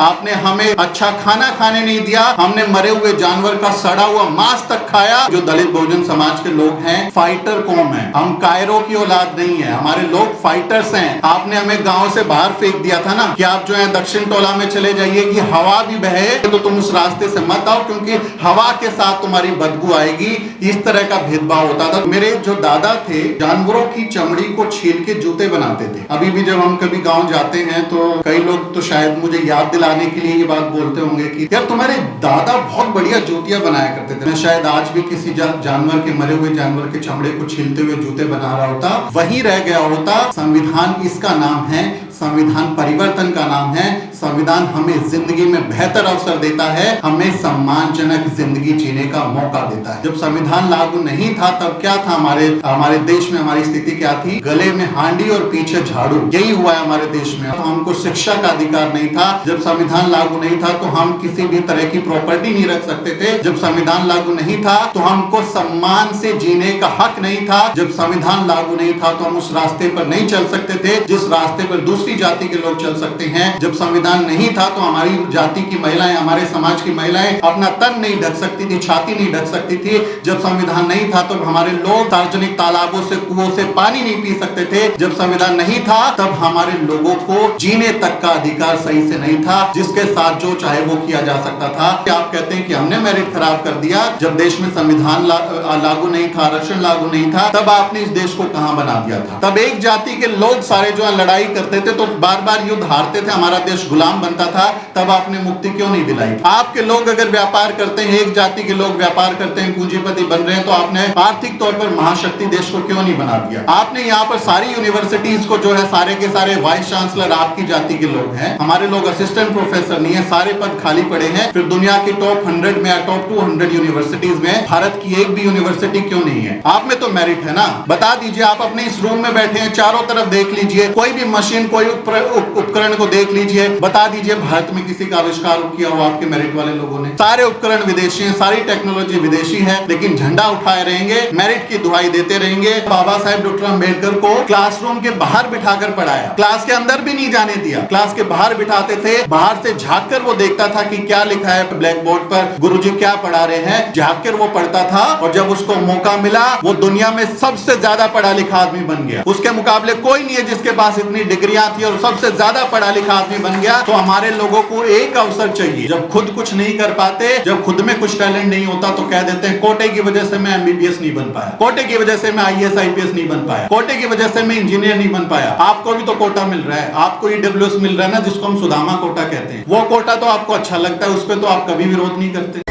आपने हमें अच्छा खाना खाने नहीं दिया, हमने मरे हुए जानवर का सड़ा हुआ मांस तक खाया। जो दलित बहुजन समाज के लोग हैं फाइटर कौम है, हम कायरों की औलाद नहीं है, हमारे लोग फाइटर्स हैं। आपने हमें गांव से बाहर फेंक दिया था ना कि आप जो है दक्षिण टोला में चले जाइए कि हवा भी बहे, तो तुम उस रास्ते से मत आओ क्योंकि हवा के साथ तुम्हारी बदबू आएगी। इस तरह का भेदभाव होता था। मेरे जो दादा थे जानवरों की चमड़ी को छील के जूते बनाते थे। अभी भी जब हम कभी गाँव जाते हैं तो कई लोग तो शायद मुझे याद दिलाने के लिए ये बात बोलते होंगे कि यार तुम्हारे दादा बहुत बढ़िया जूतियां बनाया करते थे। मैं शायद आज भी किसी जानवर के, मरे हुए जानवर के चमड़े को छीलते हुए जूते बना रहा होता, वहीं रह गया होता। संविधान इसका नाम है, संविधान परिवर्तन का नाम है। संविधान हमें जिंदगी में बेहतर अवसर देता है, हमें सम्मानजनक जिंदगी जीने का मौका देता है। जब संविधान लागू नहीं था तब क्या था, हमारे देश में हमारी स्थिति क्या थी? गले में हांडी और पीछे झाड़ू, यही हुआ है हमारे देश में। तो हमको शिक्षा का अधिकार नहीं था। जब संविधान लागू नहीं था तो हम किसी भी तरह की प्रॉपर्टी नहीं रख सकते थे। जब संविधान लागू नहीं था तो हमको सम्मान से जीने का हक नहीं था। जब संविधान लागू नहीं था तो हम उस रास्ते पर नहीं चल सकते थे जिस रास्ते पर दूसरी जाति के लोग चल सकते हैं। जब संविधान नहीं था तो हमारी जाति की महिलाएं, हमारे समाज की महिलाएं अपना तन नहीं ढक सकती थी, छाती नहीं ढक सकती थी। जब संविधान नहीं था तो हमारे लोग सार्वजनिक तालाबों से, कुओं से पानी नहीं पी सकते थे। जब संविधान नहीं था तब हमारे लोगों को जीने तक का अधिकार सही से नहीं था, जिसके साथ जो चाहे वो किया जा सकता था। आप कहते हैं कि हमने मेरिट खराब कर दिया। जब देश में संविधान लागू नहीं था, आरक्षण लागू नहीं था, तब आपने इस देश को कहां बना दिया था? तब एक जाति के लोग सारे जो लड़ाई करते थे तो बार बार युद्ध हारते थे, हमारा देश गुलाम बनता था। तब आपने मुक्ति क्यों नहीं दिलाई? आपके लोग अगर व्यापार करते हैं, एक जाति के लोग व्यापार करते हैं, पूंजीपति बन रहे हैं, तो आपने आर्थिक तौर पर महाशक्ति देश को क्यों नहीं बना दिया? आपने यहाँ पर सारी यूनिवर्सिटीज को जो है, सारे के सारे वाइस चांसलर आपकी जाति के लोग हैं, हमारे लोग असिस्टेंट प्रोफेसर नहीं है, सारे पद खाली पड़े हैं। फिर दुनिया की टॉप 100 में या टॉप 200 यूनिवर्सिटीज में भारत की एक भी यूनिवर्सिटी क्यों नहीं है? आप में तो मेरिट है ना, बता दीजिए। आप अपने इस रूम में बैठे हैं, चारों तरफ देख लीजिए, कोई भी मशीन, कोई उपकरण को देख लीजिए, बता दीजिए भारत में किसी का आविष्कार किया हो आपके मेरिट वाले लोगों ने? सारे उपकरण विदेशी हैं, सारी टेक्नोलॉजी विदेशी है, लेकिन झंडा उठाए रहेंगे, मेरिट की दुहाई देते रहेंगे। बाबा साहेब डॉक्टर अम्बेडकर को क्लासरूम के बाहर बिठाकर पढ़ाया, क्लास के अंदर भी नहीं जाने दिया, क्लास के बाहर बिठाते थे। बाहर से झांक कर वो देखता था कि क्या लिखा है ब्लैक बोर्ड पर, गुरुजी क्या पढ़ा रहे हैं, झांक कर वो पढ़ता था। और जब उसको मौका मिला, वो दुनिया में सबसे ज्यादा पढ़ा लिखा आदमी बन गया। उसके मुकाबले कोई नहीं है जिसके पास इतनी डिग्रियां थी और सबसे ज्यादा पढ़ा लिखा आदमी बन गया। तो हमारे लोगों को एक अवसर चाहिए। जब खुद कुछ नहीं कर पाते, जब खुद में कुछ टैलेंट नहीं होता, तो कह देते हैं कोटे की वजह से मैं एमबीबीएस नहीं बन पाया, कोटे की वजह से मैं आईएएस आईपीएस नहीं बन पाया, कोटे की वजह से मैं इंजीनियर नहीं बन पाया। आपको भी तो कोटा मिल रहा है, आपको ईडब्ल्यूएस मिल रहा है ना, जिसको हम सुदामा कोटा कहते हैं। वो कोटा तो आपको अच्छा लगता है, उस पर तो आप कभी विरोध नहीं करते।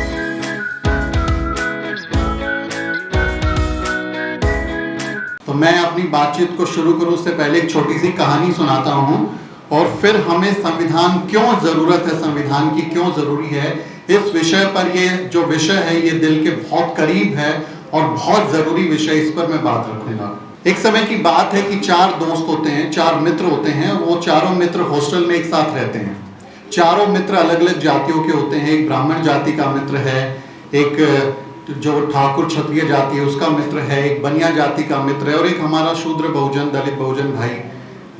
तो मैं अपनी बातचीत को शुरू करूं उससे पहले एक छोटी सी कहानी सुनाता हूं और फिर हमें संविधान क्यों जरूरत है, संविधान की क्यों जरूरी है, इस विषय पर, ये जो विषय है ये दिल के बहुत करीब है और बहुत जरूरी विषय, इस पर मैं बात रखूंगा। एक समय की बात है कि 4 दोस्त होते हैं, 4 मित्र होते हैं। वो चारों मित्र हॉस्टल में एक साथ रहते हैं। चारों मित्र अलग अलग जातियों के होते हैं। एक ब्राह्मण जाति का मित्र है, एक जो ठाकुर क्षत्रिय जाति है उसका मित्र है, एक बनिया जाति का मित्र है और एक हमारा शूद्र बहुजन, दलित बहुजन भाई।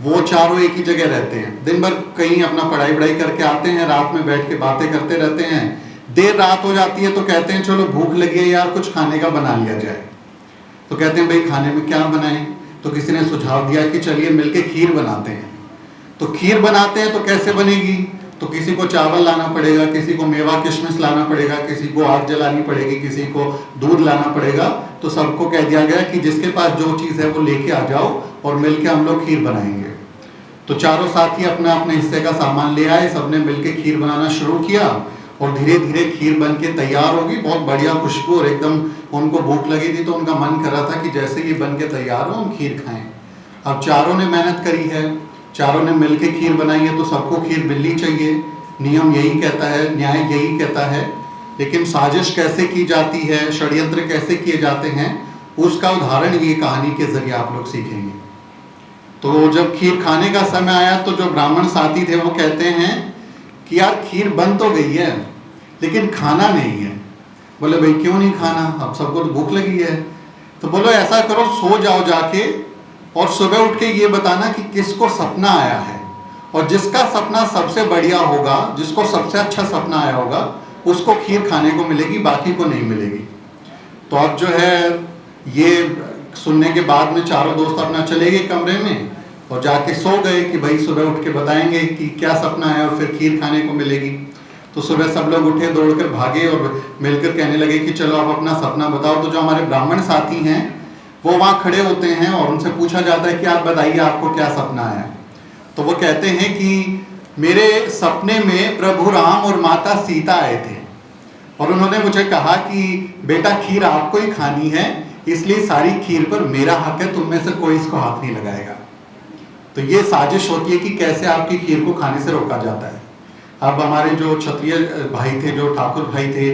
वो चारों एक ही जगह रहते हैं। दिन भर कहीं अपना पढ़ाई करके आते हैं, रात में बैठ के बातें करते रहते हैं। देर रात हो जाती है तो कहते हैं चलो भूख लगी है यार, कुछ खाने का बना लिया जाए। तो कहते हैं भाई खाने में क्या बनाएं? तो किसी ने सुझाव दिया कि चलिए मिलके खीर बनाते हैं। तो खीर बनाते हैं तो कैसे बनेगी? तो किसी को चावल लाना पड़ेगा, किसी को मेवा किशमिश लाना पड़ेगा, किसी को आग जलानी पड़ेगी, किसी को दूध लाना पड़ेगा। तो सबको कह दिया गया कि जिसके पास जो चीज़ है वो लेके आ जाओ और मिलके हम लोग खीर बनाएंगे। तो चारों साथी अपना अपने हिस्से का सामान ले आए, सबने मिलके खीर बनाना शुरू किया और धीरे धीरे खीर बन के तैयार होगी। बहुत बढ़िया खुशबू और एकदम उनको भूख लगी थी तो उनका मन कर रहा था कि जैसे ये बन के तैयार हो हम खीर खाएं। अब चारों ने मेहनत करी है, चारों ने मिलके खीर बनाई है तो सबको खीर मिलनी चाहिए। नियम यही कहता है, न्याय यही कहता है। लेकिन साजिश कैसे की जाती है, षड्यंत्र कैसे किए जाते हैं, उसका उदाहरण ये कहानी के जरिए आप लोग सीखेंगे। तो जब खीर खाने का समय आया तो जो ब्राह्मण साथी थे वो कहते हैं कि यार खीर बन तो गई है लेकिन खाना नहीं है। बोले भाई क्यों नहीं खाना? अब सबको तो भूख लगी है। तो बोलो ऐसा करो, सो जाओ जाके और सुबह उठ के ये बताना कि किसको सपना आया है और जिसका सपना सबसे बढ़िया होगा, जिसको सबसे अच्छा सपना आया होगा, उसको खीर खाने को मिलेगी, बाकी को नहीं मिलेगी। तो अब जो है ये सुनने के बाद में चारों दोस्त अपना चले गए कमरे में और जाके सो गए कि भाई सुबह उठ के बताएंगे कि क्या सपना है और फिर खीर खाने को मिलेगी। तो सुबह सब लोग उठे, दौड़कर भागे और मिलकर कहने लगे कि चलो अब अपना सपना बताओ। तो जो हमारे ब्राह्मण साथी हैं वो वहाँ खड़े होते हैं और उनसे पूछा जाता है कि आप बताइए आपको क्या सपना है। तो वो कहते हैं कि मेरे सपने में प्रभु राम और माता सीता आए थे और उन्होंने मुझे कहा कि बेटा खीर आपको ही खानी है, इसलिए सारी खीर पर मेरा हक है, तुम में से कोई इसको हाथ नहीं लगाएगा। तो ये साजिश होती है कि कैसे आपकी खीर को खाने से रोका जाता है। अब हमारे जो क्षत्रिय भाई थे, जो ठाकुर भाई थे,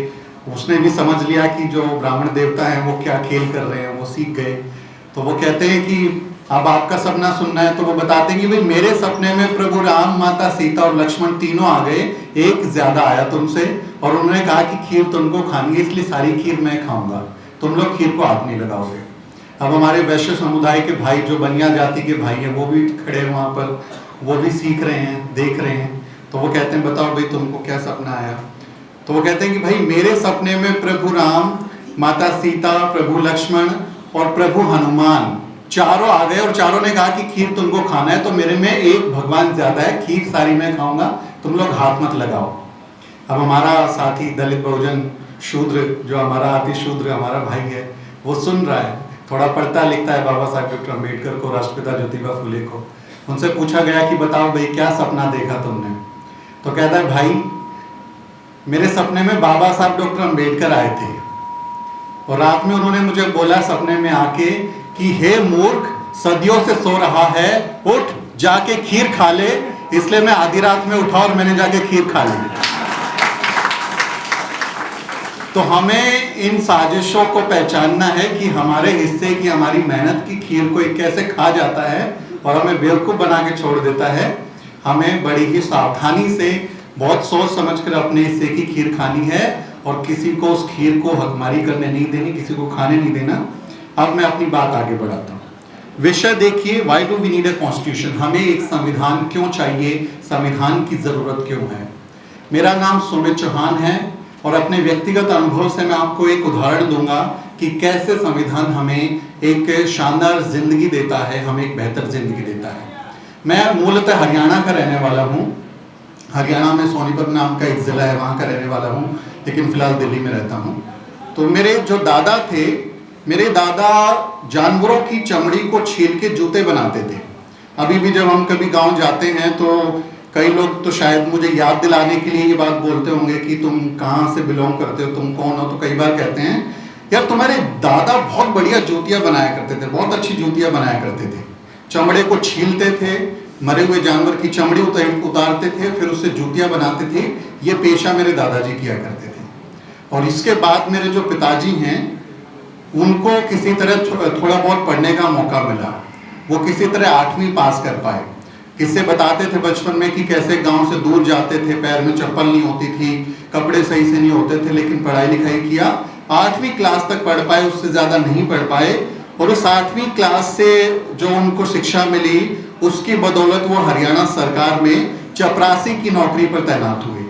उसने भी समझ लिया कि जो ब्राह्मण देवता हैं वो क्या खेल कर रहे हैं, वो सीख गए। तो वो कहते हैं कि अब आपका सपना सुनना है। तो वो बताते हैं कि भाई मेरे सपने में प्रभु राम, माता सीता और लक्ष्मण तीनों आ गए, एक ज्यादा आया तुमसे और उन्होंने कहा कि खीर तुमको खानी है, इसलिए सारी खीर मैं खाऊंगा, तुम लोग खीर को हाथ नहीं लगाओगे। अब हमारे वैश्य समुदाय के भाई, जो बनिया जाति के भाई हैं, वो भी खड़े हैं वहाँ पर, वो भी सीख रहे हैं, देख रहे हैं। तो वो कहते हैं बताओ भाई तुमको क्या सपना आया। तो वो कहते हैं कि भाई मेरे सपने में प्रभु राम, माता सीता, प्रभु लक्ष्मण और प्रभु हनुमान चारों आ गए और चारों ने कहा कि खीर तुमको खाना है, तो मेरे में एक भगवान ज्यादा है, खीर सारी मैं खाऊंगा, तुम लोग हाथ मत लगाओ। अब हमारा साथी दलित बहुजन शूद्र, जो हमारा अति शूद्र हमारा भाई है, वो सुन रहा है, थोड़ा पढ़ता लिखता है बाबा साहब डॉक्टर अम्बेडकर को, राष्ट्रपिता ज्योतिबा फुले को। उनसे पूछा गया कि बताओ भाई क्या सपना देखा तुमने। तो कहता है भाई मेरे सपने में बाबा साहब डॉक्टर अम्बेडकर आए थे और रात में उन्होंने मुझे बोला सपने में आके कि हे मूर्ख, सदियों से सो रहा है, उठ जाके खीर खा ले। इसलिए मैं आधी रात में उठा और मैंने जाके खीर खा ली। तो हमें इन साजिशों को पहचानना है कि हमारे हिस्से की, हमारी मेहनत की खीर को कैसे खा जाता है और हमें बेवकूफ बना के छोड़ देता है। हमें बड़ी ही सावधानी से, बहुत सोच समझकर अपने हिस्से की खीर खानी है और किसी को उस खीर को हकमारी करने नहीं देनी, किसी को खाने नहीं देना। अब मैं अपनी बात आगे बढ़ाता हूँ। विषय देखिए, why do we need a constitution, हमें एक संविधान क्यों चाहिए, संविधान की जरूरत क्यों है। मेरा नाम सुमित चौहान है और अपने व्यक्तिगत अनुभव से मैं आपको एक उदाहरण दूंगा कि कैसे संविधान हमें एक शानदार जिंदगी देता है, हमें एक बेहतर जिंदगी देता है। मैं मूलतः हरियाणा का रहने वाला हूँ। हरियाणा में सोनीपत नाम का एक ज़िला है, वहाँ का रहने वाला हूँ, लेकिन फिलहाल दिल्ली में रहता हूँ। तो मेरे जो दादा थे, मेरे दादा जानवरों की चमड़ी को छील के जूते बनाते थे। अभी भी जब हम कभी गांव जाते हैं तो कई लोग तो शायद मुझे याद दिलाने के लिए ये बात बोलते होंगे कि तुम कहाँ से बिलोंग करते हो, तुम कौन हो। तो कई बार कहते हैं यार तुम्हारे दादा बहुत बढ़िया जूतियाँ बनाया करते थे, बहुत अच्छी जूतियाँ बनाया करते थे। चमड़े को छीलते थे, मरे हुए जानवर की चमड़ी उतारते थे, फिर उससे जूतियाँ बनाते थे। ये पेशा मेरे दादाजी किया करते थे। और इसके बाद मेरे जो पिताजी हैं, उनको किसी तरह थोड़ा बहुत पढ़ने का मौका मिला। वो किसी तरह 8वीं पास कर पाए। किससे बताते थे बचपन में कि कैसे गांव से दूर जाते थे, पैर में चप्पल नहीं होती थी, कपड़े सही से नहीं होते थे, लेकिन पढ़ाई लिखाई किया, 8वीं क्लास तक पढ़ पाए, उससे ज़्यादा नहीं पढ़ पाए। और उस 8वीं क्लास से जो उनको शिक्षा मिली, उसकी बदौलत वो हरियाणा सरकार में चपरासी की नौकरी पर तैनात हुए।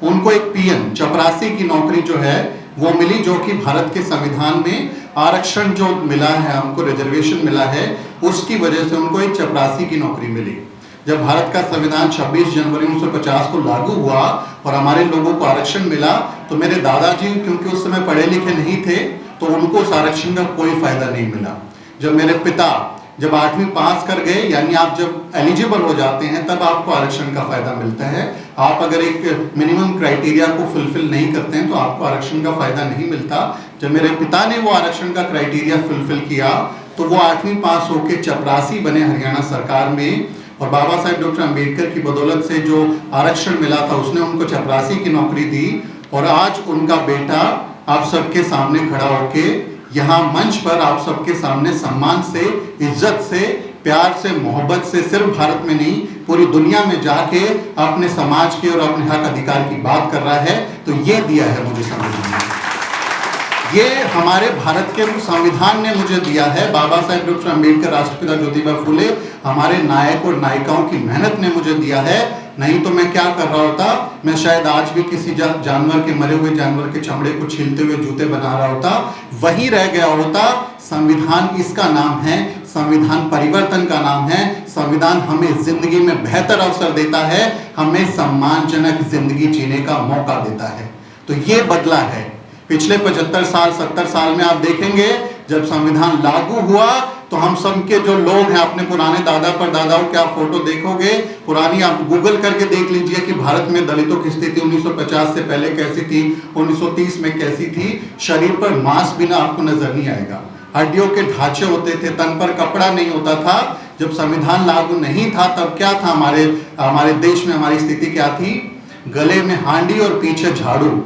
उनको एक पीएन चपरासी की नौकरी जो है वो मिली, जो कि भारत के संविधान में आरक्षण जो मिला है, हमको रिजर्वेशन मिला है, उसकी वजह से उनको एक चपरासी की नौकरी मिली। जब भारत का संविधान 26 जनवरी 1950 को लागू हुआ और हमारे लोगों को आरक्षण मिला, तो मेरे दादाजी क्योंकि उस समय पढ़े लिखे नहीं थे, तो उनको उस आरक्षण का कोई फायदा नहीं मिला। जब मेरे पिता जब 8वीं पास कर गए, यानी आप जब एलिजिबल हो जाते हैं, तब आपको आरक्षण का फायदा मिलता है। आप अगर एक मिनिमम क्राइटेरिया को फुलफिल नहीं करते हैं तो आपको आरक्षण का फायदा नहीं मिलता। जब मेरे पिता ने वो आरक्षण का क्राइटेरिया फुलफिल किया तो वो 8वीं पास होकर चपरासी बने हरियाणा सरकार में, और बाबा साहेब डॉक्टर अम्बेडकर की बदौलत से जो आरक्षण मिला था उसने उनको चपरासी की नौकरी दी। और आज उनका बेटा आप सबके सामने खड़ा होके यहाँ मंच पर आप सबके सामने सम्मान से, इज्जत से, प्यार से, मोहब्बत से सिर्फ भारत में नहीं पूरी दुनिया में जाके अपने समाज के और अपने हक अधिकार की बात कर रहा है। तो ये दिया है मुझे संविधान ने। ये हमारे भारत के संविधान ने मुझे दिया है। बाबा साहेब डॉक्टर अम्बेडकर, राष्ट्रपिता ज्योतिबा फुले, हमारे नायक और नायिकाओं की मेहनत ने मुझे दिया है। नहीं तो मैं क्या कर रहा होता, मैं शायद आज भी किसी जानवर के, मरे हुए जानवर के चमड़े को छीलते हुए जूते बना रहा होता, वही रह गया होता। संविधान इसका नाम है, संविधान परिवर्तन का नाम है। संविधान हमें जिंदगी में बेहतर अवसर देता है, हमें सम्मानजनक जिंदगी जीने का मौका देता है। तो ये बदला है पिछले 75 साल 70 साल में। आप देखेंगे जब संविधान लागू हुआ तो हम सब के जो लोग हैं, अपने पुराने दादा परदादाओं के आप फोटो देखोगे, पुरानी आप गूगल करके देख लीजिए कि भारत में दलितों की स्थिति 1950 से पहले कैसी थी, 1930 में कैसी थी। शरीर पर मांस बिना आपको नजर नहीं आएगा, हड्डियों के ढांचे होते थे, तन पर कपड़ा नहीं होता था। जब संविधान लागू नहीं था तब क्या था, हमारे देश में हमारी स्थिति क्या थी, गले में हांडी और पीछे झाड़ू।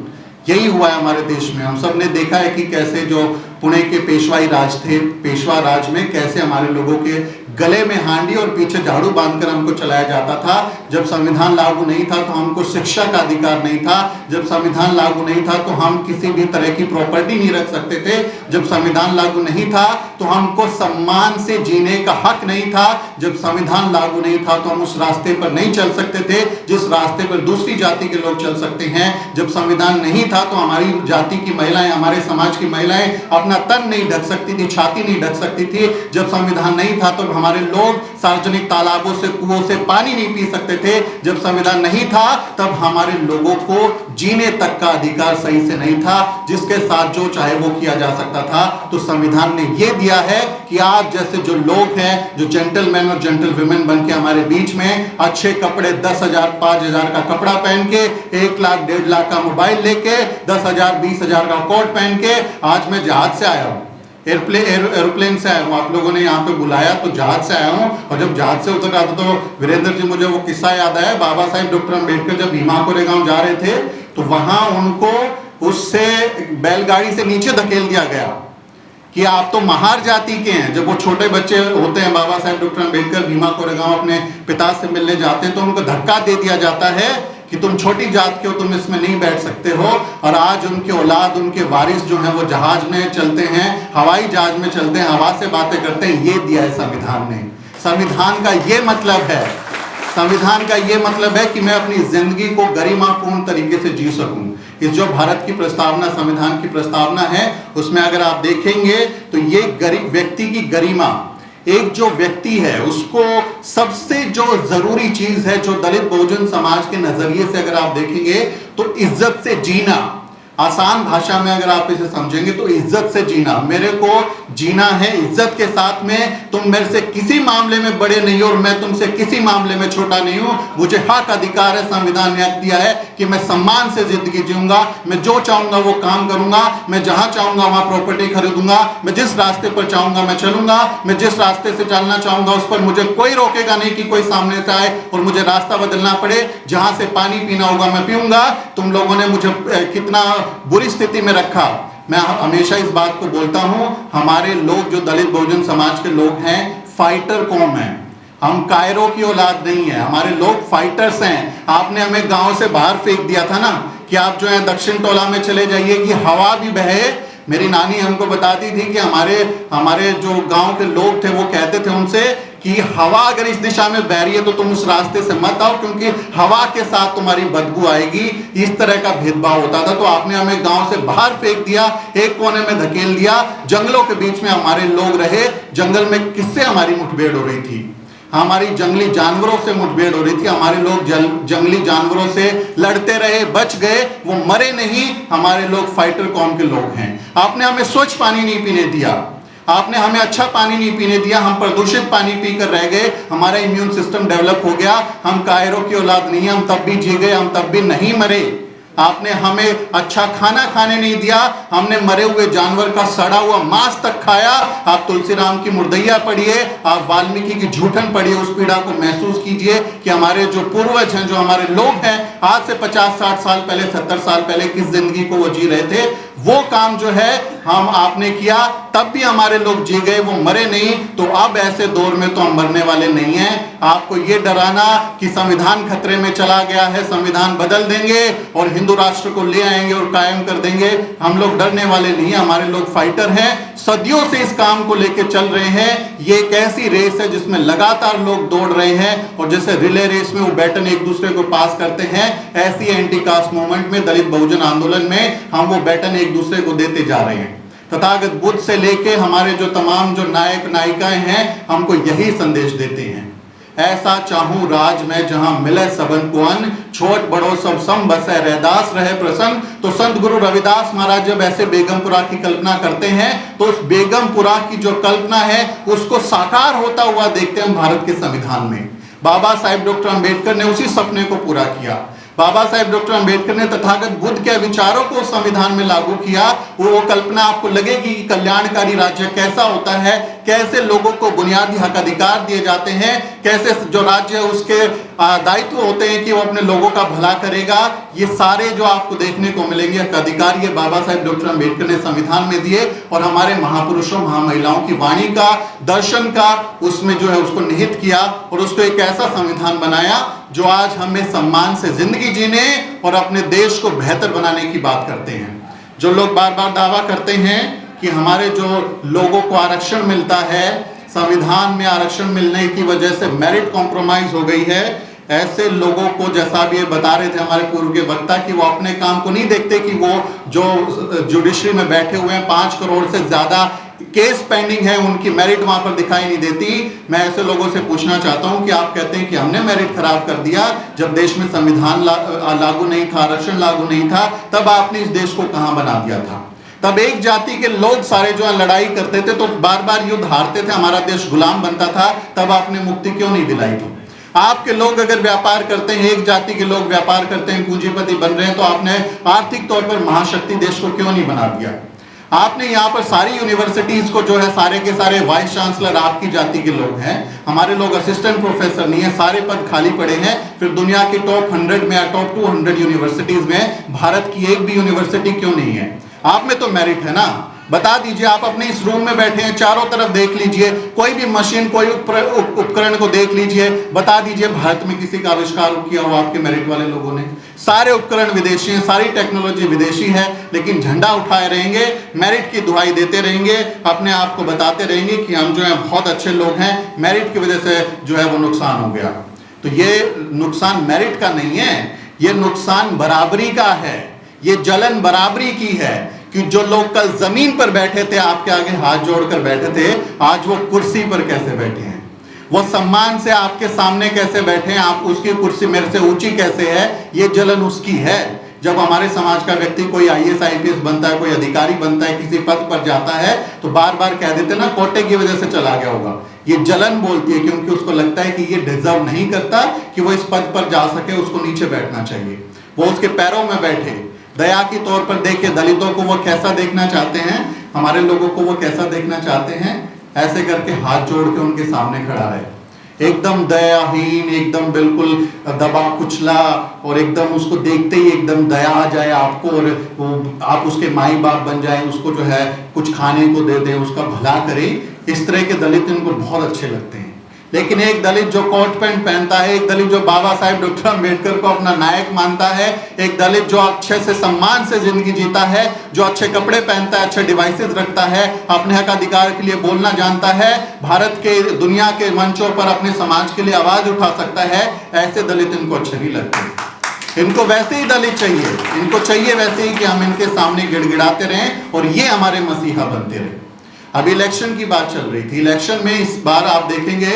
यही हुआ है हमारे देश में। हम सब ने देखा है कि कैसे जो पुणे के पेशवाई राज थे, पेशवा राज में कैसे हमारे लोगों के गले में हांडी और पीछे झाड़ू बांधकर हमको चलाया जाता था। जब संविधान लागू नहीं था तो हमको शिक्षा का अधिकार नहीं था। जब संविधान लागू नहीं था तो हम किसी भी तरह की प्रॉपर्टी नहीं रख सकते थे। जब संविधान लागू नहीं था तो हमको सम्मान से जीने का हक नहीं था। जब संविधान लागू नहीं था तो हम उस रास्ते पर नहीं चल सकते थे जिस रास्ते पर दूसरी जाति के लोग चल सकते हैं। जब संविधान नहीं था तो हमारी जाति की महिलाएं, हमारे समाज की महिलाएं अपना तन नहीं ढक सकती थी, छाती नहीं ढक सकती थी। जब संविधान नहीं था तो हमारे लोग सार्वजनिक तालाबों से, कुओं से पानी नहीं पी सकते थे। जब संविधान नहीं था तब हमारे लोगों को जीने तक का अधिकार सही से नहीं था, जिसके साथ जो चाहे वो किया जा सकता था। तो संविधान ने ये दिया है कि आप जैसे जो लोग हैं, जो जेंटलमैन और जेंटल वुमेन बन के हमारे बीच में अच्छे कपड़े 10,000 5,000 का कपड़ा पहन के, 1 लाख 1.5 लाख का मोबाइल लेके, 10,000 20,000 का कोट पहन के, आज मैं जहाज से आया हूं, एरोप्लेन से आया हूँ। आप लोगों ने यहाँ पे बुलाया तो जहाज से आया हूँ। और जब जहाज से उतर रहा था तो वीरेंद्र जी, मुझे वो किस्सा याद आया, बाबा साहेब डॉक्टर अम्बेडकर जब भीमा कोरेगांव जा रहे थे तो वहां उनको उससे बैलगाड़ी से नीचे धकेल दिया गया कि आप तो महार जाति के हैं। जब वो छोटे बच्चे होते हैं, बाबा साहेब डॉक्टर अम्बेडकर भीमा कोरेगांव अपने पिता से मिलने जाते हैं तो उनको धक्का दे दिया जाता है कि तुम छोटी जात के हो, तुम इसमें नहीं बैठ सकते हो। और आज उनके औलाद, उनके वारिस जो हैं वो जहाज में चलते हैं, हवाई जहाज में चलते हैं, हवा से बातें करते हैं। ये दिया है संविधान ने। संविधान का ये मतलब है, संविधान का ये मतलब है कि मैं अपनी जिंदगी को गरिमापूर्ण तरीके से जी सकूं। इस जो भारत की प्रस्तावना, संविधान की प्रस्तावना है, उसमें अगर आप देखेंगे तो ये व्यक्ति की गरिमा, एक जो व्यक्ति है उसको सबसे जो जरूरी चीज है, जो दलित बहुजन समाज के नजरिए से अगर आप देखेंगे तो इज्जत से जीना। आसान भाषा में अगर आप इसे समझेंगे तो इज्जत से जीना। मेरे को जीना है इज्जत के साथ में। तुम मेरे से किसी मामले में बड़े नहीं हो और मैं तुमसे किसी मामले में छोटा नहीं हूं। मुझे हक अधिकार है, संविधान ने हक दिया है कि मैं सम्मान से जिंदगी जीऊंगा। मैं जो चाहूंगा वो काम करूंगा, मैं जहां चाहूंगा वहां प्रॉपर्टी खरीदूंगा, मैं जिस रास्ते पर चाहूंगा मैं चलूंगा, मैं जिस रास्ते से चलना चाहूंगा उस पर मुझे कोई रोकेगा नहीं कि कोई सामने से आए और मुझे रास्ता बदलना पड़े। जहां से पानी पीना होगा मैं पीऊंगा। तुम लोगों ने मुझे कितना बुरी स्थिति में रखा। मैं हमेशा इस बात को बोलता हूं, हमारे लोग जो दलित बहुजन समाज के लोग हैं, फाइटर कौम है। हम कायरों की औलाद नहीं है, हमारे लोग फाइटर्स हैं। आपने हमें गांव से बाहर फेंक दिया था ना कि आप जो है दक्षिण टोला में चले जाइए कि हवा भी बहे। मेरी नानी हमको बताती थी कि हमारे जो गांव के लोग थे वो कहते थे उनसे कि हवा अगर इस दिशा में बह रही है तो तुम उस रास्ते से मत आओ क्योंकि हवा के साथ तुम्हारी बदबू आएगी। इस तरह का भेदभाव होता था। तो आपने हमें गांव से बाहर फेंक दिया, एक कोने में धकेल दिया। जंगलों के बीच में हमारे लोग रहे। जंगल में किससे हमारी मुठभेड़ हो रही थी? हमारी जंगली जानवरों से मुठभेड़ हो रही थी। हमारे लोग जंगली जानवरों से लड़ते रहे, बच गए, वो मरे नहीं। हमारे लोग फाइटर कौम के लोग हैं। आपने हमें स्वच्छ पानी नहीं पीने दिया, आपने हमें अच्छा पानी नहीं पीने दिया। हम प्रदूषित पानी पीकर रह गए, हमारा इम्यून सिस्टम डेवलप हो गया। हम कायरों की औलाद नहीं, हम तब भी जी गए, हम तब भी नहीं मरे। आपने हमें अच्छा खाना खाने नहीं दिया, हमने मरे हुए जानवर का सड़ा हुआ मांस तक खाया। आप तुलसीराम की मुर्दैया पढ़िए, आप वाल्मीकि की झूठन पढ़िए, उस पीड़ा को महसूस कीजिए कि हमारे जो पूर्वज हैं, जो हमारे लोग हैं, आज से 50-60 साल पहले, 70 साल पहले किस जिंदगी को वो जी रहे थे। वो काम जो है हम आपने किया, तब भी हमारे लोग जी गए, वो मरे नहीं। तो अब ऐसे दौर में तो हम मरने वाले नहीं हैं। आपको ये डराना कि संविधान खतरे में चला गया है, संविधान बदल देंगे और हिंदू राष्ट्र को ले आएंगे और कायम कर देंगे, हम लोग डरने वाले नहीं हैं। हमारे लोग फाइटर हैं, सदियों से इस काम को लेके चल रहे हैं। ये एक ऐसी रेस है जिसमें लगातार लोग दौड़ रहे हैं, और जैसे रिले रेस में वो बैटन एक दूसरे को पास करते हैं, ऐसी एंटी कास्ट मूवमेंट में, दलित बहुजन आंदोलन में हम वो बैटन एक दूसरे को देते जा रहे हैं। तथागत बुद्ध से लेके हमारे जो तमाम जो नायक नायिकाएं हैं, हमको यही संदेश देते हैं, ऐसा चाहूं राज में जहां मिले सबन को अन्न, छोट बड़ो सब सम बसे रैदास रहे प्रसन्न। तो संत गुरु रविदास महाराज जब ऐसे बेगमपुरा की कल्पना करते हैं, तो उस बेगमपुरा की जो कल्पना है उसको साकार होता हुआ देखते हैं हम भारत के संविधान में। बाबा साहेब डॉक्टर अंबेडकर ने उसी सपने को पूरा किया। बाबा साहेब डॉक्टर अंबेडकर ने तथागत बुद्ध के विचारों को संविधान में लागू किया। वो कल्पना आपको लगेगी कि कल्याणकारी राज्य कैसा होता है, कैसे लोगों को बुनियादी हक अधिकार दिए जाते हैं, कैसे जो राज्य है उसके दायित्व होते हैं कि वो अपने लोगों का भला करेगा। ये सारे जो आपको देखने को मिलेंगे अधिकार, ये बाबा साहेब डॉक्टर अंबेडकर ने संविधान में दिए, और हमारे महापुरुषों महामहिलाओं की वाणी का, दर्शन का उसमें जो है उसको निहित किया, और उसको एक ऐसा संविधान बनाया जो आज हमें सम्मान से जिंदगी जीने और अपने देश को बेहतर बनाने की बात करते हैं। जो लोग बार बार दावा करते हैं कि हमारे जो लोगों को आरक्षण मिलता है, संविधान में आरक्षण मिलने की वजह से मेरिट कॉम्प्रोमाइज हो गई है, ऐसे लोगों को, जैसा भी ये बता रहे थे हमारे पूर्व के वक्ता, कि वो अपने काम को नहीं देखते कि वो जो जुडिशरी में बैठे हुए हैं 5 करोड़ से ज्यादा केस पेंडिंग है, उनकी मेरिट वहां पर दिखाई नहीं देती। मैं ऐसे लोगों से पूछना चाहता हूं कि आप कहते हैं कि हमने मेरिट खराब कर दिया, जब देश में संविधान लागू नहीं था, आरक्षण लागू नहीं था, तब आपने इस देश को कहां बना दिया था? तब एक जाति के लोग सारे जो है लड़ाई करते थे, तो बार बार युद्ध हारते थे, हमारा देश गुलाम बनता था, तब आपने मुक्ति क्यों नहीं दिलाई थी? आपके लोग अगर व्यापार करते हैं, एक जाति के लोग व्यापार करते हैं, पूंजीपति बन रहे हैं, तो आपने आर्थिक तौर पर महाशक्ति देश को क्यों नहीं बना दिया? आपने यहाँ पर सारी यूनिवर्सिटीज को जो है सारे के सारे वाइस चांसलर आपकी जाति के लोग हैं, हमारे लोग असिस्टेंट प्रोफेसर नहीं है, सारे पद खाली पड़े हैं। फिर दुनिया की टॉप 100 में या टॉप 200 यूनिवर्सिटीज में भारत की एक भी यूनिवर्सिटी क्यों नहीं है? आप में तो मेरिट है ना, बता दीजिए। आप अपने इस रूम में बैठे हैं, चारों तरफ देख लीजिए, कोई भी मशीन, कोई उपकरण को देख लीजिए, बता दीजिए भारत में किसी का आविष्कार किया हो आपके मेरिट वाले लोगों ने? सारे उपकरण विदेशी हैं, सारी टेक्नोलॉजी विदेशी है, लेकिन झंडा उठाए रहेंगे, मेरिट की दुहाई देते रहेंगे, अपने आप को बताते रहेंगे कि हम जो है बहुत अच्छे लोग हैं, मेरिट की वजह से जो है वो नुकसान हो गया। तो ये नुकसान मेरिट का नहीं है, ये नुकसान बराबरी का है, ये जलन बराबरी की है कि जो लोग कल जमीन पर बैठे थे, आपके आगे हाथ जोड़कर बैठे थे, आज वो कुर्सी पर कैसे बैठे हैं, वो सम्मान से आपके सामने कैसे बैठे हैं, आप उसकी कुर्सी मेरे से ऊंची कैसे है, ये जलन उसकी है। जब हमारे समाज का व्यक्ति कोई IAS IPS बनता है, कोई अधिकारी बनता है, किसी पद पर जाता है, तो बार बार कह देते ना कोटे की वजह से चला गया होगा, ये जलन बोलती है, क्योंकि उसको लगता है कि ये डिजर्व नहीं करता कि वो इस पद पर जा सके, उसको नीचे बैठना चाहिए, वो उसके पैरों में बैठे। दया की तौर पर देखिए, दलितों को वो कैसा देखना चाहते हैं, हमारे लोगों को वो कैसा देखना चाहते हैं, ऐसे करके हाथ जोड़ के उनके सामने खड़ा रहे, एकदम दयाहीन, एकदम बिल्कुल दबा कुचला, और एकदम उसको देखते ही एकदम दया आ जाए आपको, और आप उसके माई बाप बन जाए, उसको जो है कुछ खाने को दे दें, उसका भला करें। इस तरह के दलित इनको बहुत अच्छे लगते हैं। लेकिन एक दलित जो कोट पैंट पहनता है, एक दलित जो बाबा साहेब डॉक्टर अंबेडकर को अपना नायक मानता है, एक दलित जो अच्छे से सम्मान से जिंदगी जीता है, जो अच्छे कपड़े पहनता है, अच्छे डिवाइसेस रखता है, अपने हक अधिकार के लिए बोलना जानता है, भारत के दुनिया के मंचों पर अपने समाज के लिए आवाज उठा सकता है, ऐसे दलित इनको अच्छे नहीं लगते। इनको वैसे ही दलित चाहिए, इनको चाहिए वैसे ही कि हम इनके सामने गिड़गिड़ाते रहें और ये हमारे मसीहा बनते रहे। अभी इलेक्शन की बात चल रही थी, इलेक्शन में इस बार आप देखेंगे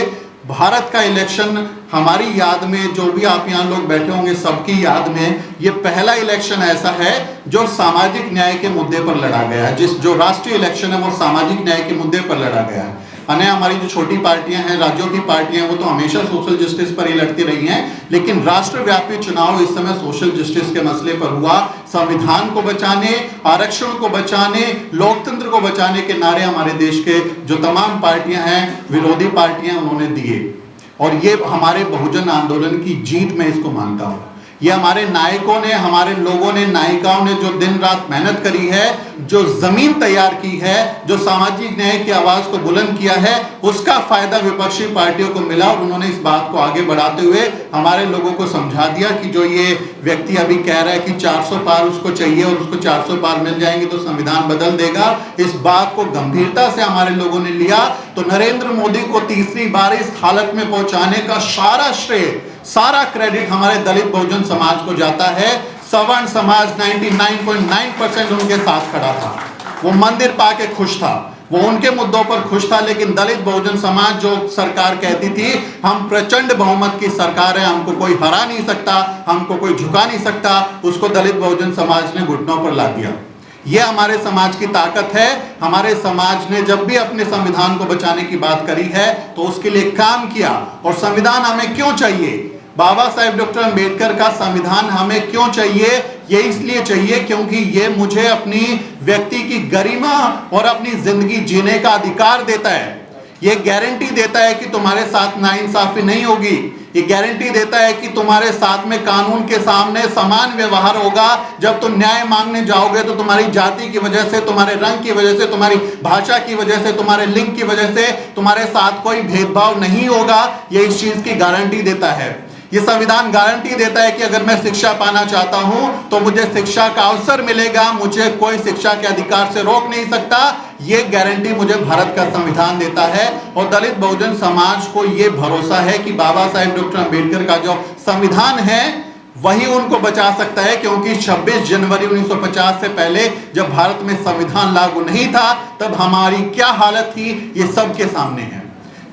भारत का इलेक्शन हमारी याद में, जो भी आप यहाँ लोग बैठे होंगे सबकी याद में, ये पहला इलेक्शन ऐसा है जो सामाजिक न्याय के मुद्दे पर लड़ा गया है। जो राष्ट्रीय इलेक्शन है वो सामाजिक न्याय के मुद्दे पर लड़ा गया है। अन्य हमारी जो छोटी पार्टियां हैं, राज्यों की पार्टियां, वो तो हमेशा सोशल जस्टिस पर ही लड़ती रही हैं, लेकिन राष्ट्रव्यापी चुनाव इस समय सोशल जस्टिस के मसले पर हुआ। संविधान को बचाने, आरक्षण को बचाने, लोकतंत्र को बचाने के नारे हमारे देश के जो तमाम पार्टियां हैं, विरोधी पार्टियां, उन्होंने दिए, और ये हमारे बहुजन आंदोलन की जीत मैं इसको मानता हूं। ये हमारे नायकों ने, हमारे लोगों ने, नायिकाओं ने जो दिन रात मेहनत करी है, जो जमीन तैयार की है, जो सामाजिक न्याय की आवाज को बुलंद किया है, उसका फायदा विपक्षी पार्टियों को मिला और उन्होंने इस बात को आगे बढ़ाते हुए हमारे लोगों को समझा दिया कि जो ये व्यक्ति अभी कह रहा है कि 400 पार उसको चाहिए और उसको 400 पार मिल जाएंगे तो संविधान बदल देगा, इस बात को गंभीरता से हमारे लोगों ने लिया। तो नरेंद्र मोदी को तीसरी बार इस हालत में पहुंचाने का सारा श्रेय, सारा क्रेडिट हमारे दलित बहुजन समाज को जाता है। सवर्ण समाज 99.9% उनके साथ खड़ा था, वो मंदिर पाके खुश था, वो उनके मुद्दों पर खुश था। लेकिन दलित बहुजन समाज जो सरकार कहती थी हम प्रचंड बहुमत की सरकार है, हमको कोई हरा नहीं सकता, हमको कोई झुका नहीं सकता, उसको दलित बहुजन समाज ने घुटनों पर ला दिया। यह हमारे समाज की ताकत है। हमारे समाज ने जब भी अपने संविधान को बचाने की बात करी है तो उसके लिए काम किया। और संविधान हमें क्यों चाहिए? बाबा साहेब डॉक्टर अंबेडकर का संविधान हमें क्यों चाहिए? ये इसलिए चाहिए क्योंकि ये मुझे अपनी व्यक्ति की गरिमा और अपनी जिंदगी जीने का अधिकार देता है। ये गारंटी देता है कि तुम्हारे साथ नाइंसाफी नहीं होगी। ये गारंटी देता है कि तुम्हारे साथ में कानून के सामने समान व्यवहार होगा। जब तुम न्याय मांगने जाओगे तो तुम्हारी जाति की वजह से, तुम्हारे रंग की वजह से, तुम्हारी भाषा की वजह से, तुम्हारे लिंग की वजह से तुम्हारे साथ कोई भेदभाव नहीं होगा। ये इस चीज की गारंटी देता है। ये संविधान गारंटी देता है कि अगर मैं शिक्षा पाना चाहता हूं तो मुझे शिक्षा का अवसर मिलेगा, मुझे कोई शिक्षा के अधिकार से रोक नहीं सकता। ये गारंटी मुझे भारत का संविधान देता है। और दलित बहुजन समाज को ये भरोसा है कि बाबा साहेब डॉक्टर अंबेडकर का जो संविधान है वही उनको बचा सकता है, क्योंकि 26 जनवरी 1950 से पहले जब भारत में संविधान लागू नहीं था तब हमारी क्या हालत थी ये सबके सामने है।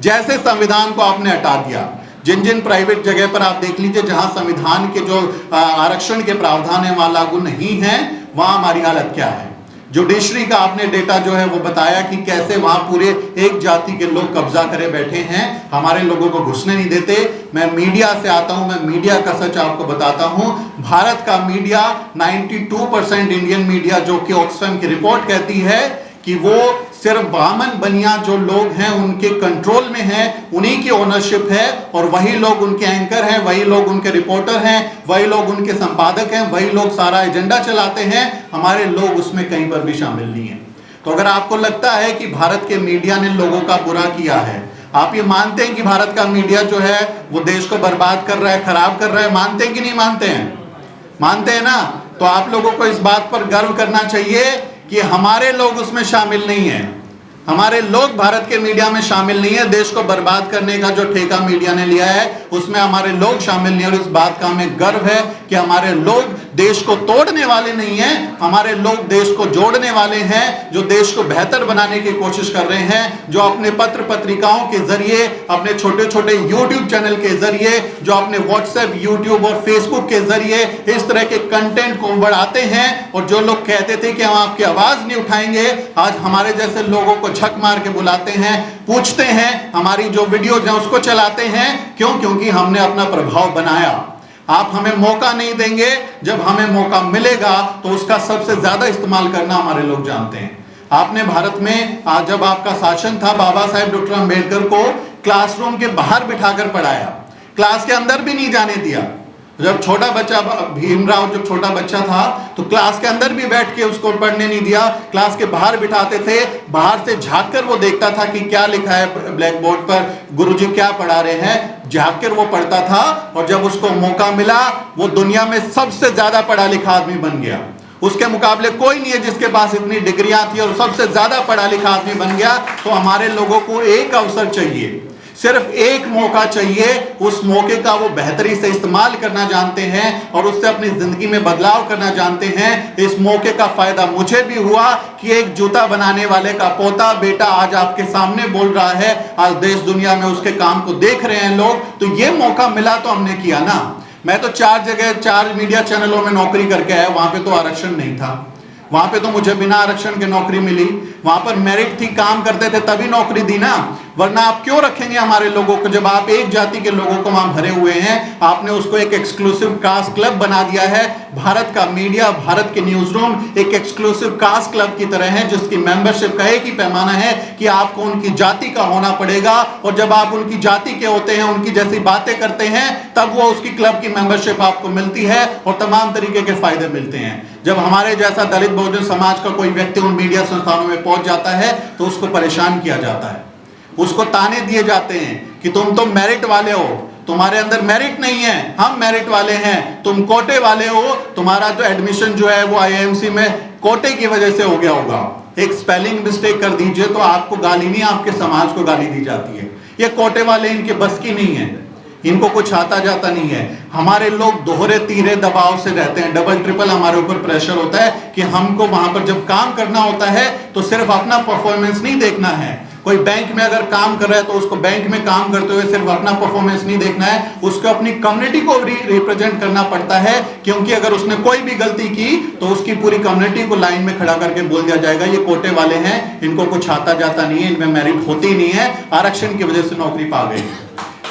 जैसे संविधान को आपने हटा दिया, जिन जिन प्राइवेट जगह पर आप देख लीजिए जहां संविधान के जो आरक्षण के प्रावधान है वहां लागू नहीं है, वहां हमारी हालत क्या है। जुडिशरी का आपने डेटा जो है वो बताया कि कैसे वहां पूरे एक जाति के लोग कब्जा करे बैठे हैं, हमारे लोगों को घुसने नहीं देते। मैं मीडिया से आता हूं, मैं मीडिया का सच आपको बताता हूं। भारत का मीडिया 92% इंडियन मीडिया, जो कि ऑक्सफैम की रिपोर्ट कहती है कि वो सिर्फ बामन बनिया जो लोग हैं उनके कंट्रोल में है, उन्हीं की ओनरशिप है, और वही लोग उनके एंकर हैं, वही लोग उनके रिपोर्टर हैं, वही लोग उनके संपादक हैं, वही लोग सारा एजेंडा चलाते हैं। हमारे लोग उसमें कहीं पर भी शामिल नहीं है। तो अगर आपको लगता है कि भारत के मीडिया ने लोगों का बुरा किया है, आप ये मानते हैं कि भारत का मीडिया जो है वो देश को बर्बाद कर रहा है, खराब कर रहा है, मानते हैं कि नहीं मानते हैं? मानते हैं ना? तो आप लोगों को इस बात पर गर्व करना चाहिए कि हमारे लोग उसमें शामिल नहीं है। हमारे लोग भारत के मीडिया में शामिल नहीं है। देश को बर्बाद करने का जो ठेका मीडिया ने लिया है उसमें हमारे लोग शामिल नहीं है। और इस बात का हमें गर्व है कि हमारे लोग देश को तोड़ने वाले नहीं हैं, हमारे लोग देश को जोड़ने वाले हैं, जो देश को बेहतर बनाने की कोशिश कर रहे हैं, जो अपने पत्र पत्रिकाओं के जरिए, अपने छोटे छोटे यूट्यूब चैनल के जरिए, जो अपने व्हाट्सएप, यूट्यूब और फेसबुक के जरिए इस तरह के कंटेंट को बढ़ाते हैं। और जो लोग कहते थे कि हम आपकी आवाज नहीं उठाएंगे, आज हमारे जैसे लोगों को झक मार के बुलाते हैं, पूछते हैं, हमारी जो वीडियोज हैं उसको चलाते हैं। क्यों? क्योंकि हमने अपना प्रभाव बनाया। आप हमें मौका नहीं देंगे, जब हमें मौका मिलेगा तो उसका सबसे ज्यादा इस्तेमाल करना हमारे लोग जानते हैं। आपने भारत में आज जब आपका शासन था, बाबा साहेब डॉक्टर अंबेडकर को क्लासरूम के बाहर बिठाकर पढ़ाया, क्लास के अंदर भी नहीं जाने दिया। जब छोटा बच्चा, भीमराव जब छोटा बच्चा था तो क्लास के अंदर भी बैठ के उसको पढ़ने नहीं दिया, क्लास के बाहर बिठाते थे। बाहर से झांक कर वो देखता था कि क्या लिखा है ब्लैक बोर्ड पर, गुरुजी क्या पढ़ा रहे हैं, झांक कर वो पढ़ता था। और जब उसको मौका मिला वो दुनिया में सबसे ज्यादा पढ़ा लिखा आदमी बन गया। उसके मुकाबले कोई नहीं है जिसके पास इतनी डिग्रियां थी और सबसे ज्यादा पढ़ा लिखा आदमी बन गया। तो हमारे लोगों को एक अवसर चाहिए, सिर्फ एक मौका चाहिए। उस मौके का वो बेहतरी से इस्तेमाल करना जानते हैं और उससे अपनी जिंदगी में बदलाव करना जानते हैं। इस मौके का फायदा मुझे भी हुआ कि एक जूता बनाने वाले का पोता बेटा आज आपके सामने बोल रहा है, आज देश दुनिया में उसके काम को देख रहे हैं लोग। तो ये मौका मिला तो हमने किया ना। मैं तो 4 जगह 4 मीडिया चैनलों में नौकरी करके आया, वहां पे तो आरक्षण नहीं था, वहां पे तो मुझे बिना आरक्षण के नौकरी मिली। वहां पर मेरिट थी, काम करते थे तभी नौकरी दी ना। वरना आप क्यों रखेंगे हमारे लोगों को, जब आप एक जाति के लोगों को वहां भरे हुए हैं। आपने उसको एक एक्सक्लूसिव कास्ट क्लब बना दिया है। भारत का मीडिया, भारत के न्यूज रूम एक एक्सक्लूसिव कास्ट क्लब की तरह है, जिसकी मेंबरशिप का एक ही पैमाना है कि आपको उनकी जाति का होना पड़ेगा, और जब आप उनकी जाति के होते हैं, उनकी जैसी बातें करते हैं, तब वो उसकी क्लब की मेंबरशिप आपको मिलती है और तमाम तरीके के फायदे मिलते हैं। जब हमारे जैसा दलित बहुजन समाज का कोई व्यक्ति उन मीडिया संस्थानों में पहुंच जाता है तो उसको परेशान किया जाता है, उसको ताने दिए जाते हैं कि तुम तो मेरिट वाले हो, तुम्हारे अंदर मेरिट नहीं है, हम मेरिट वाले हैं, तुम कोटे वाले हो, तुम्हारा जो एडमिशन जो है वो आईआईएमसी में कोटे की वजह से हो गया होगा। एक स्पेलिंग मिस्टेक कर दीजिए तो आपको गाली नहीं, आपके समाज को गाली दी जाती है। ये कोटे वाले इनके बस की नहीं है, इनको कुछ आता जाता नहीं है। हमारे लोग दोहरे तीरे दबाव से रहते हैं, डबल ट्रिपल हमारे ऊपर प्रेशर होता है कि हमको वहां पर जब काम करना होता है तो सिर्फ अपना परफॉर्मेंस नहीं देखना है। कोई बैंक में अगर काम कर रहा है तो उसको बैंक में काम करते हुए सिर्फ अपना परफॉर्मेंस नहीं देखना है, उसको अपनी कम्युनिटी को रिप्रेजेंट करना पड़ता है, क्योंकि अगर उसने कोई भी गलती की तो उसकी पूरी कम्युनिटी को लाइन में खड़ा करके बोल दिया जाएगा ये कोटे वाले हैं, इनको कुछ आता जाता नहीं है, इनमें मेरिट होती नहीं है, आरक्षण की वजह से नौकरी पा गई।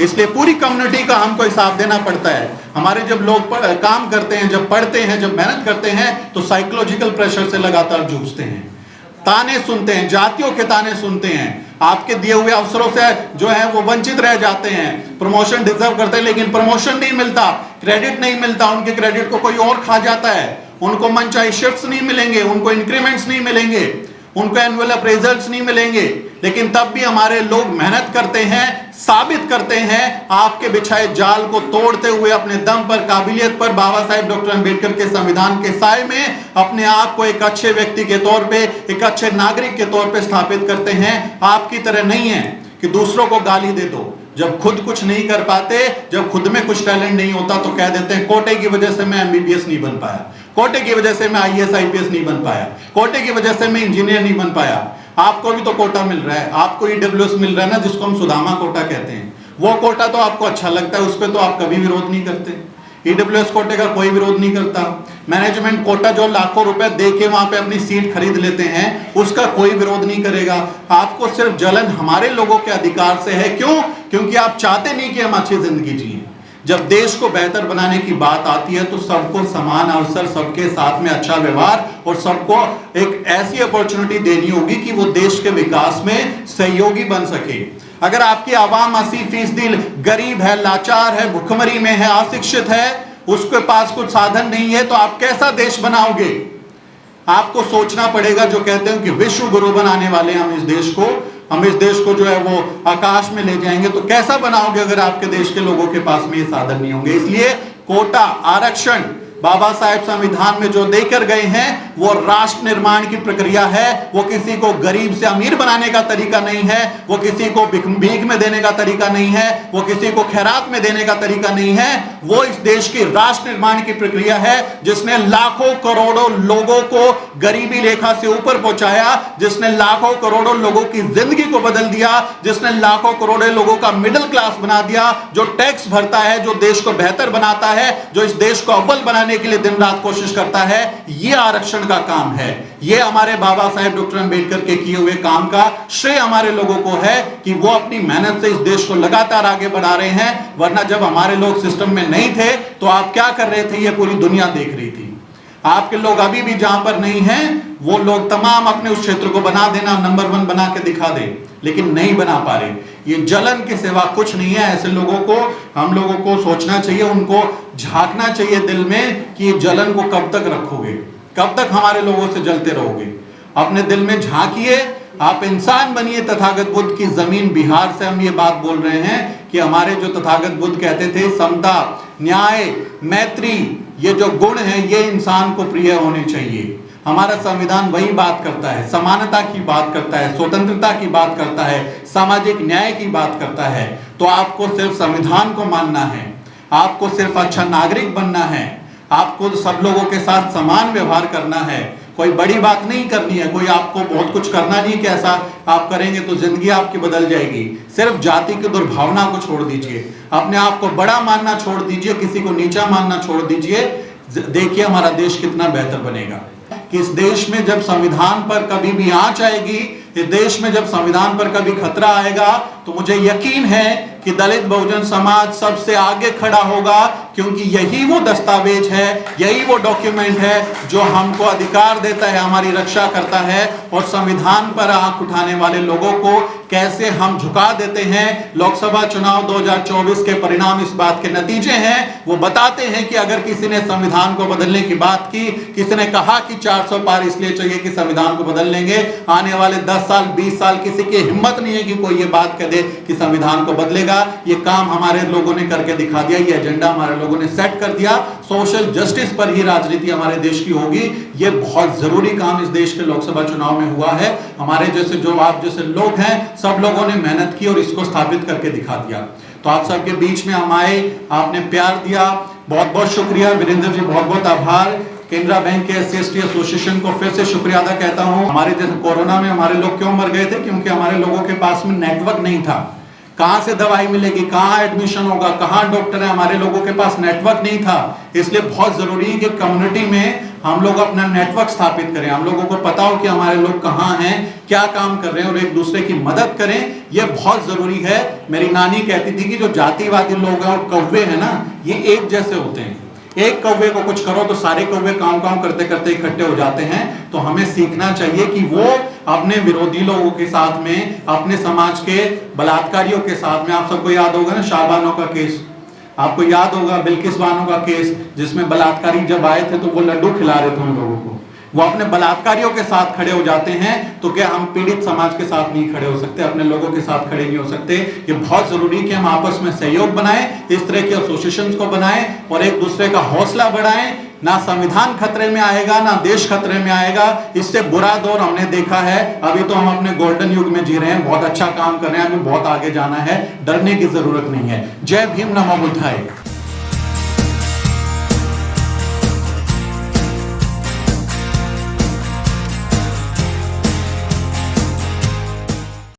इसलिए पूरी कम्युनिटी का हमको हिसाब देना पड़ता है। हमारे जब लोग काम करते हैं, जब पढ़ते हैं, जब मेहनत करते हैं तो साइकोलॉजिकल प्रेशर से लगातार जूझते हैं, ताने सुनते हैं, जातियों के ताने सुनते हैं, आपके दिए हुए अवसरों से जो है वो वंचित रह जाते हैं, प्रमोशन डिजर्व करते हैं लेकिन प्रमोशन नहीं मिलता, क्रेडिट नहीं मिलता, उनके क्रेडिट को कोई और खा जाता है, उनको मनचाही शिफ्ट्स नहीं मिलेंगे, उनको इंक्रीमेंट्स नहीं मिलेंगे, उनको एनुअल अप्रेजल्स नहीं मिलेंगे, लेकिन तब भी हमारे लोग मेहनत करते हैं, साबित करते हैं, आपके बिछाए जाल को तोड़ते हुए अपने दम पर, काबिलियत पर, बाबा साहेब डॉक्टर अंबेडकर के संविधान के साए में अपने आप को एक अच्छे व्यक्ति के तौर पे, एक अच्छे नागरिक के तौर पे स्थापित करते हैं। आपकी तरह नहीं है कि दूसरों को गाली दे दो, जब खुद कुछ नहीं कर पाते, जब खुद में कुछ टैलेंट नहीं होता तो कह देते हैं कोटे की वजह से मैं एमबीबीएस नहीं बन पाया, कोटे की वजह से मैं आईएएस आईपीएस नहीं बन पाया, कोटे की वजह से मैं इंजीनियर नहीं बन पाया। आपको भी तो कोटा मिल रहा है, आपको ईडब्ल्यूएस मिल रहा है ना, जिसको हम सुदामा कोटा कहते हैं, वो कोटा तो आपको अच्छा लगता है, उस पर तो आप कभी विरोध नहीं करते। ईडब्ल्यूएस कोटे का कोई विरोध नहीं करता। मैनेजमेंट कोटा जो लाखों रुपए दे के वहां पे अपनी सीट खरीद लेते हैं, उसका कोई विरोध नहीं करेगा। आपको सिर्फ जलन हमारे लोगों के अधिकार से है। क्यों? क्योंकि आप चाहते नहीं कि हम अच्छी जिंदगी जिए। जब देश को बेहतर बनाने की बात आती है तो सबको समान अवसर, सबके साथ में अच्छा व्यवहार और सबको एक ऐसी अपॉर्चुनिटी देनी होगी कि वो देश के विकास में सहयोगी बन सके। अगर आपकी आवाम 80% गरीब है, लाचार है, भुखमरी में है, अशिक्षित है, उसके पास कुछ साधन नहीं है, तो आप कैसा देश बनाओगे? आपको सोचना पड़ेगा। जो कहते हैं कि विश्व गुरु बनाने वाले हम इस देश को जो है वो आकाश में ले जाएंगे, तो कैसा बनाओगे अगर आपके देश के लोगों के पास में ये साधन नहीं होंगे? इसलिए कोटा, आरक्षण बाबा साहेब संविधान में जो देकर गए हैं वो राष्ट्र निर्माण की प्रक्रिया है। वो किसी को गरीब से अमीर बनाने का तरीका नहीं है, वो किसी को भीख में देने का तरीका नहीं है, वो किसी को खैरात में देने का तरीका नहीं है। वो इस देश की राष्ट्र निर्माण की प्रक्रिया है जिसने लाखों करोड़ों लोगों को गरीबी रेखा से ऊपर पहुंचाया, जिसने लाखों करोड़ों लोगों की जिंदगी को बदल दिया, जिसने लाखों करोड़ों लोगों का मिडिल क्लास बना दिया, जो टैक्स भरता है, जो देश को बेहतर बनाता है, जो इस देश को अव्वल बनाने के लिए दिन रात कोशिश करता है। ये आरक्षण का काम है। ये हमारे बाबा साहेब डॉक्टर अंबेडकर के किए हुए काम का श्रेय हमारे लोगों को है कि वो अपनी मेहनत से इस देश को लगातार आगे बढ़ा रहे हैं। वरना जब हमारे लोग सिस्टम में नहीं थे तो आप क्या कर रहे थे, ये पूरी दुनिया देख रही थी। आपके लोग अभी भी जहां पर नहीं हैं, वो लोग तमाम अपने उस क्षेत्र को बना देना, नंबर 1 बना के दिखा दे, लेकिन नहीं बना पा रहे। ये जलन के सिवा कुछ नहीं है। ऐसे लोगों को, हम लोगों को सोचना चाहिए, उनको झांकना चाहिए दिल में कि ये जलन को कब तक रखोगे, कब तक हमारे लोगों से जलते रहोगे। अपने दिल में झांकिए, आप इंसान बनिए। तथागत बुद्ध की जमीन बिहार से हम ये बात बोल रहे हैं कि हमारे जो तथागत बुद्ध कहते थे समता, न्याय, मैत्री, ये जो गुण हैं ये इंसान को प्रिय होने चाहिए। हमारा संविधान वही बात करता है, समानता की बात करता है, स्वतंत्रता की बात करता है, सामाजिक न्याय की बात करता है। तो आपको सिर्फ संविधान को मानना है, आपको सिर्फ अच्छा नागरिक बनना है, आपको सब लोगों के साथ समान व्यवहार करना है। कोई बड़ी बात नहीं करनी है, कोई आपको बहुत कुछ करना नहीं कि ऐसा आप करेंगे तो जिंदगी आपकी बदल जाएगी। सिर्फ जाति की दुर्भावना को छोड़ दीजिए, अपने आप को बड़ा मानना छोड़ दीजिए, किसी को नीचा मानना छोड़ दीजिए। देखिए हमारा देश कितना बेहतर बनेगा कि इस देश में जब संविधान पर कभी भी आंच आएगी इस देश में जब संविधान पर कभी खतरा आएगा तो मुझे यकीन है कि दलित बहुजन समाज सबसे आगे खड़ा होगा, क्योंकि यही वो दस्तावेज है, यही वो डॉक्यूमेंट है जो हमको अधिकार देता है, हमारी रक्षा करता है। और संविधान पर आंख उठाने वाले लोगों को कैसे हम झुका देते हैं। लोकसभा चुनाव 2024 के परिणाम इस बात के नतीजे हैं। वो बताते हैं कि अगर किसी ने संविधान को बदलने की बात की, किसी ने कहा कि 400 पार इसलिए चाहिए कि संविधान को बदल लेंगे, आने वाले 10 साल 20 साल किसी की हिम्मत नहीं है कि कोई ये बात कह दे कि संविधान को बदलेगा। ये काम हमारे लोगों ने करके दिखा दिया, ये एजेंडा हमारे लोगों ने सेट कर दिया। सोशल जस्टिस पर ही राजनीति हमारे देश की होगी। ये बहुत जरूरी काम इस देश के लोकसभा चुनाव में हुआ है। हमारे जैसे जो आप जैसे लोग हैं, सब लोगों ने मेहनत की और इसको स्थापित करके दिखा दिया। तो आप सबके बीच में हम आए, आपने प्यार दिया, बहुत बहुत शुक्रिया। वीरेंद्र जी बहुत बहुत आभार। केनरा बैंक के SC/ST एसोसिएशन को फिर से शुक्रिया अदा कहता हूं। हमारे जैसे कोरोना में हमारे लोग क्यों मर गए थे? क्योंकि हमारे लोगों के पास में नेटवर्क नहीं था। कहां से दवाई मिलेगी, कहां एडमिशन होगा, कहां डॉक्टर है, हमारे लोगों के पास नेटवर्क नहीं था। इसलिए बहुत जरूरी है कि कम्युनिटी में हम लोग अपना नेटवर्क स्थापित करें, हम लोगों को पता हो कि हमारे लोग कहां हैं, क्या काम कर रहे हैं और एक दूसरे की मदद करें। यह बहुत जरूरी है। मेरी नानी कहती थी कि जो जातिवादी लोग हैं और कौवे हैं ना, ये एक जैसे होते हैं। एक कौवे को कुछ करो तो सारे कौवे काम करते करते इकट्ठे हो जाते हैं। तो हमें सीखना चाहिए कि वो अपने विरोधी लोगों के साथ में, अपने समाज के बलात्कारियों के साथ में, आप सबको याद होगा ना शाहबानो का केस, आपको याद होगा बिल्किस बानो का केस, जिसमें बलात्कारी जब आए थे तो वो लड्डू खिला रहे थे उन लोगों को। वो अपने बलात्कारियों के साथ खड़े हो जाते हैं, तो क्या हम पीड़ित समाज के साथ नहीं खड़े हो सकते, अपने लोगों के साथ खड़े नहीं हो सकते? ये बहुत जरूरी कि हम आपस में सहयोग बनाएं, इस तरह के एसोसिएशंस को बनाएं और एक दूसरे का हौसला बढ़ाएं। ना संविधान खतरे में आएगा, ना देश खतरे में आएगा। इससे बुरा दौर हमने देखा है। अभी तो हम अपने गोल्डन युग में जी रहे हैं, बहुत अच्छा काम कर रहे हैं, अभी बहुत आगे जाना है, डरने की जरूरत नहीं है। जय भीम, नमो बुद्धाय।